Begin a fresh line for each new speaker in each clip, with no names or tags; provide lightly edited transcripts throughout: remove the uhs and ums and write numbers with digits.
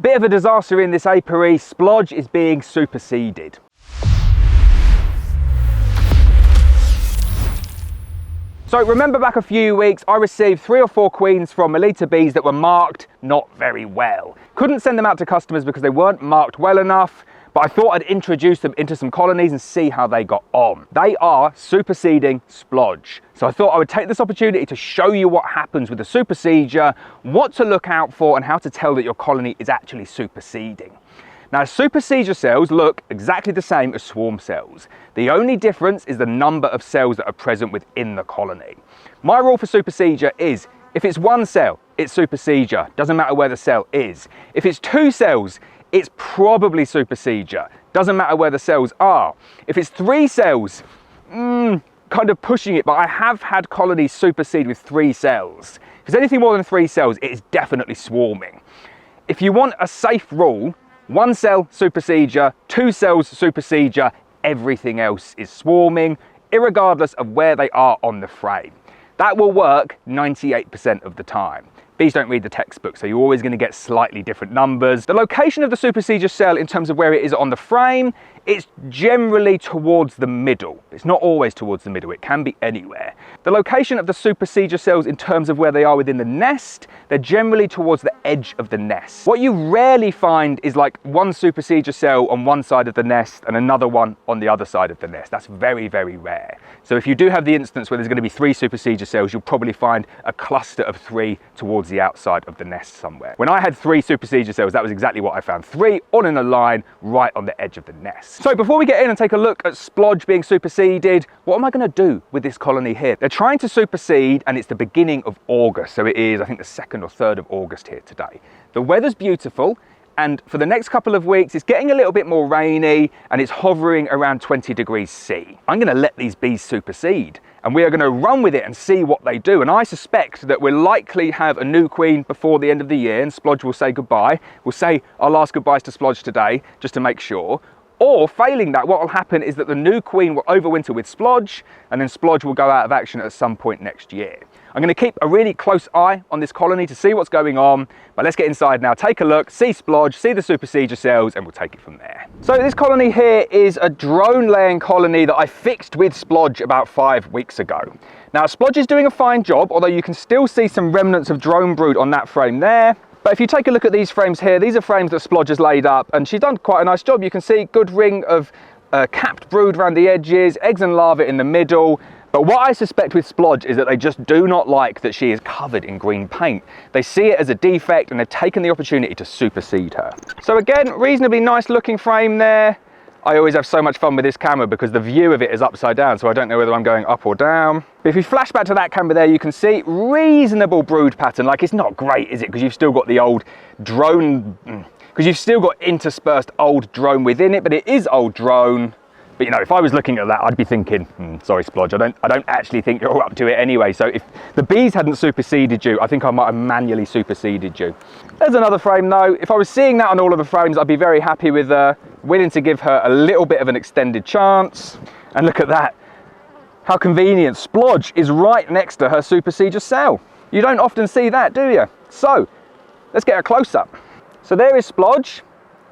Bit of a disaster in this apiary. Splodge is being superseded. So remember back a few weeks, I received 3 or 4 queens from Melita bees that were marked not very well. Couldn't send them out to customers because they weren't marked well enough, but I thought I'd introduce them into some colonies and see how they got on. They are superseding Splodge. So I thought I would take this opportunity to show you what happens with the supersedure, what to look out for, and how to tell that your colony is actually superseding. Now, supersedure cells look exactly the same as swarm cells. The only difference is the number of cells that are present within the colony. My rule for supersedure is, if it's 1 cell, it's supersedure. Doesn't matter where the cell is. If it's 2 cells, it's probably supersedure. Doesn't matter where the cells are. If it's 3 cells, kind of pushing it, but I have had colonies supersede with 3 cells. If it's anything more than 3 cells, it is definitely swarming. If you want a safe rule, 1 cell supersedure, 2 cells supersedure, everything else is swarming, irregardless of where they are on the frame. That will work 98% of the time. Bees don't read the textbook, so you're always going to get slightly different numbers. The location of the supersedure cell in terms of where it is on the frame, it's generally towards the middle. It's not always towards the middle, it can be anywhere. The location of the supersedure cells in terms of where they are within the nest, they're generally towards the edge of the nest. What you rarely find is like 1 supersedure cell on one side of the nest and another one on the other side of the nest. That's very, very rare. So if you do have the instance where there's going to be 3 supersedure cells, you'll probably find a cluster of 3 towards the outside of the nest somewhere. When I had 3 supersedure cells, that was exactly what I found. 3 on in a line right on the edge of the nest. So before we get in and take a look at Splodge being superseded, what am I going to do with this colony here? They're trying to supersede, and it's the beginning of August. So it is, I think, the 2nd or 3rd of August here today. The weather's beautiful, and for the next couple of weeks, it's getting a little bit more rainy, and it's hovering around 20 degrees C. I'm going to let these bees supersede, and we are going to run with it and see what they do. And I suspect that we'll likely have a new queen before the end of the year, and Splodge will say goodbye. We'll say our last goodbyes to Splodge today, just to make sure. Or failing that, what will happen is that the new queen will overwinter with Splodge, and then Splodge will go out of action at some point next year. I'm going to keep a really close eye on this colony to see what's going on, but let's get inside now, take a look, see Splodge, see the supersedure cells, and we'll take it from there. So this colony here is a drone laying colony that I fixed with Splodge about 5 weeks ago. Now Splodge is doing a fine job, although you can still see some remnants of drone brood on that frame there. But if you take a look at these frames here, these are frames that Splodge has laid up, and she's done quite a nice job. You can see good ring of capped brood around the edges, eggs and larvae in the middle. But what I suspect with Splodge is that they just do not like that she is covered in green paint. They see it as a defect, and they've taken the opportunity to supersede her. So again, reasonably nice looking frame there. I always have so much fun with this camera because the view of it is upside down, so I don't know whether I'm going up or down. But if you flash back to that camera there, you can see reasonable brood pattern. Like, it's not great, is it? Because you've still got the old drone, because you've still got interspersed old drone within it, but it is old drone. But you know, if I was looking at that, I'd be thinking, sorry Splodge, I don't actually think you're up to it anyway. So if the bees hadn't superseded you, I think I might have manually superseded you. There's another frame though. If I was seeing that on all of the frames, I'd be very happy with willing to give her a little bit of an extended chance. And look at that. How convenient. Splodge is right next to her supersedure cell. You don't often see that, do you? So let's get a close-up. So there is Splodge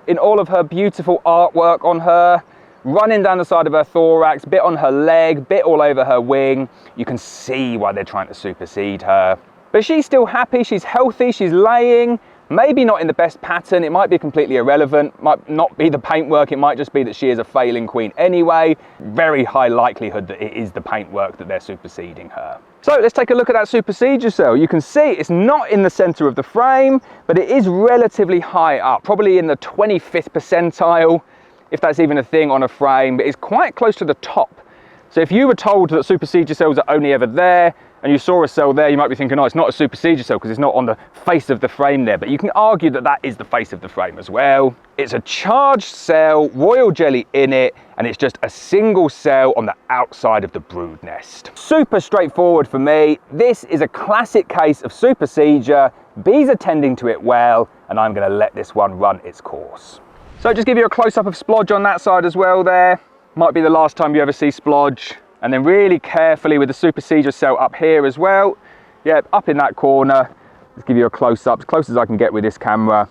in all of her beautiful artwork on her, running down the side of her thorax, bit on her leg, bit all over her wing. You can see why they're trying to supersede her. But she's still happy, she's healthy, she's laying. Maybe not in the best pattern, it might be completely irrelevant, might not be the paintwork, it might just be that she is a failing queen anyway. Very high likelihood that it is the paintwork that they're superseding her. So let's take a look at that supersedure cell. You can see it's not in the center of the frame, but it is relatively high up, probably in the 25th percentile, if that's even a thing on a frame, but it's quite close to the top. So if you were told that supersedure cells are only ever there, and you saw a cell there, you might be thinking, oh, it's not a supersedure cell because it's not on the face of the frame there, but you can argue that that is the face of the frame as well. It's a charged cell, royal jelly in it, and it's just a single cell on the outside of the brood nest. Super straightforward for me. This is a classic case of supersedure. Bees are tending to it well, and I'm going to let this one run its course. So just give you a close-up of Splodge on that side as well there. Might be the last time you ever see Splodge. And then really carefully with the supersedure cell up here as well. Yeah, up in that corner. Let's give you a close-up, as close as I can get with this camera.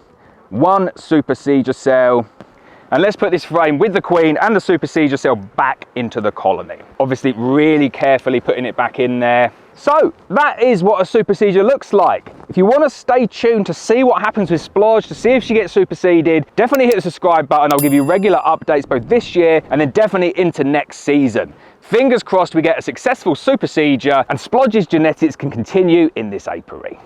1 Superseded cell. And let's put this frame with the queen and the Superseded cell back into the colony. Obviously really carefully putting it back in there. So that is what a Superseded looks like. If you want to stay tuned to see what happens with Splodge, to see if she gets superseded, definitely hit the subscribe button. I'll give you regular updates both this year and then definitely into next season. Fingers crossed we get a successful Superseded and Splodge's genetics can continue in this apiary.